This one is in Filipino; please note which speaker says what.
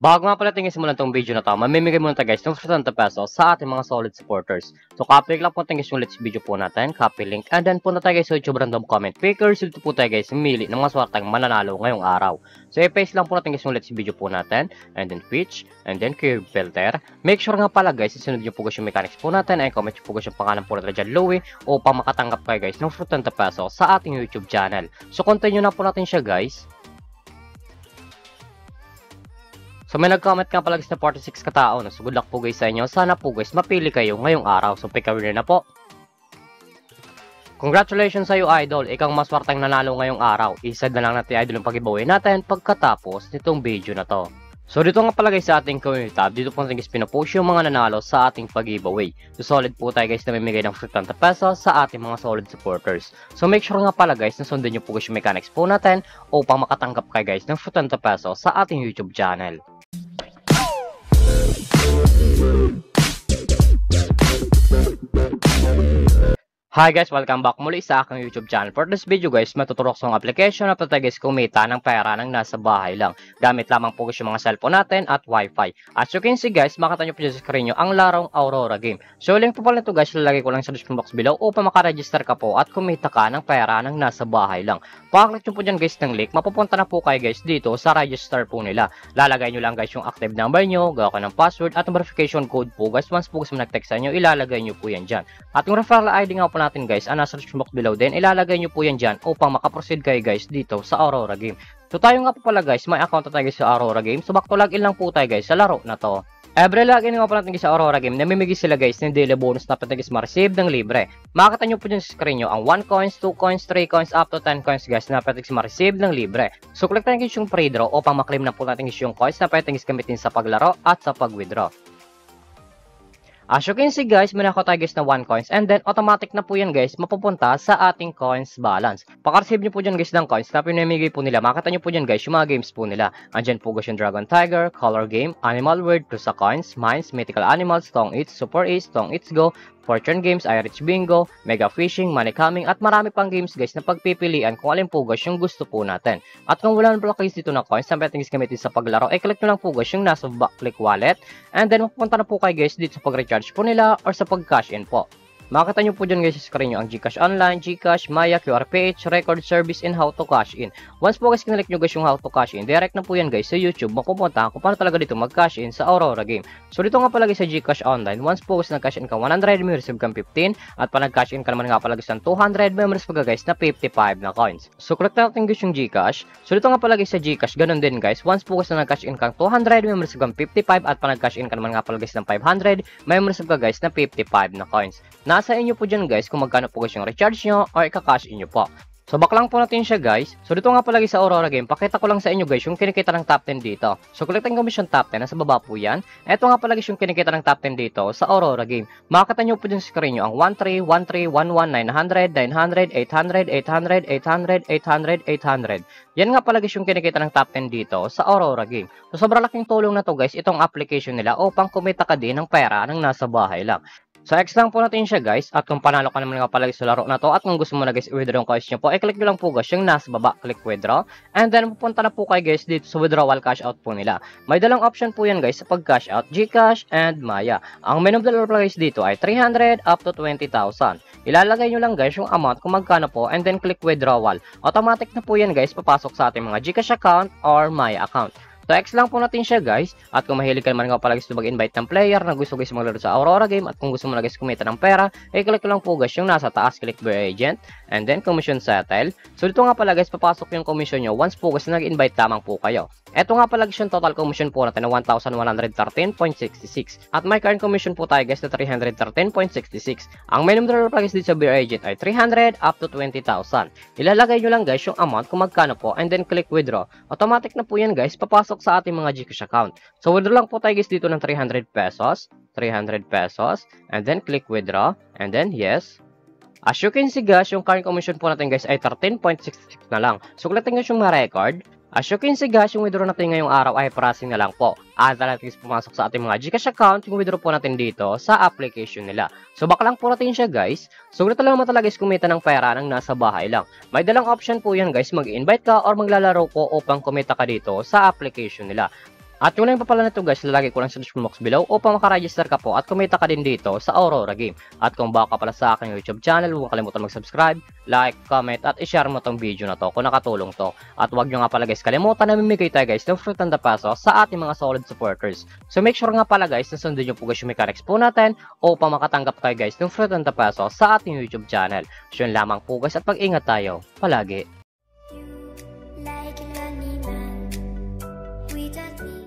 Speaker 1: Bago nga pala tingin simulan tong video na to, mamimigay muna tayo guys ng 50 pesos sa ating mga solid supporters. So copy lang po tayo guys yung let's video po natin, copy link, and then punta tayo guys sa YouTube random comment pickers. Dito po tayo guys mili ng mga swartang mananalo ngayong araw. So i-paste lang po natin guys yung let's video po natin, and then pitch, and then curve filter. Make sure nga pala guys, isunod nyo po guys yung mechanics po natin, and comment nyo po guys yung pangalan po natin dyan Louie, upang makatanggap kayo guys ng 50 pesos sa ating YouTube channel. So continue na po natin siya guys. So may nag-comment nga pala guys na 46 katao. So good luck po guys sa inyo. Sana po guys mapili kayo ngayong araw. So pick a winner na po. Congratulations sa iyo idol. Ikaw maswartang nanalo ngayong araw. Isa na lang natin idol yung pag-giveaway natin pagkatapos nitong video na to. So dito nga pala guys sa ating community tab, dito po natin guys pinapost yung mga nanalo sa ating pag-giveaway. So solid po tayo guys na mamimigay ng 50 pesos sa ating mga solid supporters. So make sure nga pala guys na sundan nyo po guys yung mechanics po natin upang makatanggap kayo guys ng 50 pesos sa ating YouTube channel. Hi guys, welcome back muli sa aking YouTube channel. For this video guys, matuturo ko sa application na pwede guys kumita ng pera ng nasa bahay lang. Gamit lamang po guys yung mga cellphone natin at wifi. As you can see guys, makita nyo po sa screen nyo ang larong Aurora game. So link po pala ito guys, lalagay ko lang sa description box below upang makaregister ka po at kumita ka ng pera ng nasa bahay lang. Paklik nyo po dyan guys ng link, mapupunta na po kayo guys dito sa register po nila. Lalagay nyo lang guys yung active number nyo, gawa ko ng password at verification code po guys. Once po guys nag-text sa inyo, ilalagay nyo po yan dyan. At yung referral ID nga po natin guys, nasa description box below din, ilalagay nyo po yan dyan upang makaproceed kayo guys dito sa Aurora game. So tayo nga po pala guys, may account na tayo guys sa Aurora game. So back to login lang po tayo guys sa laro na to. Every login nga po natin guys sa Aurora game, namimigay sila guys ng daily bonus na pwede guys ma-receive ng libre. Makikita nyo po dyan sa screen nyo ang 1 coins, 2 coins, 3 coins, up to 10 coins guys na pwede guys ma-receive ng libre. So click natin guys yung pre-draw upang maklaim na po natin guys yung coins na pwede guys gamitin sa paglaro at sa pag-withdraw. As you can see guys, may nakuha tayo guys na 1 coins and then automatic na po yan guys mapupunta sa ating coins balance. Paka-receive nyo po dyan guys ng coins na pinamigay po nila. Makita nyo po dyan guys yung mga games po nila. Andyan po guys yung Dragon Tiger, Color Game, Animal World, Tusa Coins, Mines, Mythical Animals, Tong Eats, Super Ace, Tong Eats Go, Fortune Games, iRich Bingo, Mega Fishing, Money Coming, at marami pang games guys na pagpipilian kung alin po guys yung gusto po natin. At kung wala na po guys dito na coins na pwede guys gamitin sa paglaro, click nyo lang po guys yung nasa back-click wallet and then mapupunta na po kayo guys dito sa pag-recharge po nila or sa pag-cash in po. Makita nyo po dyan guys sa screen nyo ang GCash Online, GCash, Maya, QRPH, Record Service, and How to Cash In. Once po guys kinalik nyo guys yung How to Cash In, direct na po yan guys sa YouTube, mapupunta kung paano talaga dito mag-cash in sa Aurora game. So dito nga pala guys sa GCash Online, once po guys nag-cash in ka 100, may receive kang 15, at pa nag-cash in ka naman nga pala guys ng 200, may receive ka guys na 55 na coins. So click natin guys yung GCash. So dito nga pala guys sa GCash, ganun din guys, once po guys na nag-cash in kang 200, may receive kang 55, at pa nag-cash in ka naman nga pala guys ng 500, may receive ka guys na 55 na coins. Nasa inyo po dyan guys kung magkano po guys yung recharge nyo o ika-cash in nyo po. So back lang po natin siya guys. So dito nga pala guys sa Aurora game, pakita ko lang sa inyo guys yung kinikita ng top 10 dito. So click natin yung top 10, nasa baba po yan. Ito nga pala guys yung kinikita ng top 10 dito sa Aurora game. Makikita nyo po dyan sa screen nyo ang 13, 13, 11, 900, 900, 800, 800, 800, 800, 800. Yan nga pala guys yung kinikita ng top 10 dito sa Aurora game. So sobrang laking tulong na to guys itong application nila upang kumita ka din ng pera ng nasa bahay lang. So, X lang po natin siya guys, at kung panalo ka naman nga pala sa laro na to, at kung gusto mo na guys i-withdraw yung coins nyo po, i-click nyo lang po guys yung nasa baba, click withdraw, and then pupunta na po kayo guys dito sa withdrawal cash out po nila. May dalang option po yan guys sa pag cash out, GCash and Maya. Ang minimum dollar guys dito ay 300 up to 20,000. Ilalagay nyo lang guys yung amount kung magkano po, and then click withdrawal. Automatic na po yan guys papasok sa ating mga GCash account or Maya account. So, X lang po natin siya guys. At kung mahilig ka naman nga pala guys mag-invite ng player na gusto guys maglaro sa Aurora game, at kung gusto mo na guys kumita ng pera, i-click lang po guys yung nasa taas, click Buy Agent, and then Commission Settle. So dito nga pala guys, papasok yung commission nyo once po guys nag-invite lamang po kayo. Ito nga pala guys yung total commission po natin na 1,113.66. At may current commission po tayo guys na 313.66. Ang minimum dollar guys dito sa Buy Agent ay 300 up to 20,000. Ilalagay nyo lang guys yung amount kung magkano po, and then click Withdraw. Automatic na po yan guys, papasok sa ating mga GCash account. So withdraw lang po tayo guys dito ng 300 pesos, 300 pesos, and then click withdraw, and then yes. As you can see guys, yung current commission po natin guys ay 13.66 na lang. So click natin guys yung ma-record. As you can see guys, yung withdraw natin ngayong araw ay processing na lang po. At natin pumasok sa ating mga GCash account, yung withdraw po natin dito sa application nila. So back lang po natin siya guys. So ganito lang talaga guys kumita ng pera ng nasa bahay lang. May dalang option po yan guys, mag-invite ka or maglalaro ko upang kumita ka dito sa application nila. At yung link pa pala nito guys, lalagay ko lang sa description box below upang makaregister ka po at kumita ka din dito sa Aurora Game. At kung bago ka pala sa aking YouTube channel, huwag kalimutan mag-subscribe, like, comment at i-share mo tong video na to kung nakatulong to. At huwag nyo nga pala guys kalimutan na mamimigay tayo guys ng fruit and the peso sa ating mga solid supporters. So make sure nga pala guys na sundin nyo po guys yung mechanics po natin upang makatanggap kayo guys ng fruit and the peso sa ating YouTube channel. So yun lamang po guys at pag-ingat tayo palagi.
Speaker 2: Like a lonely man without me.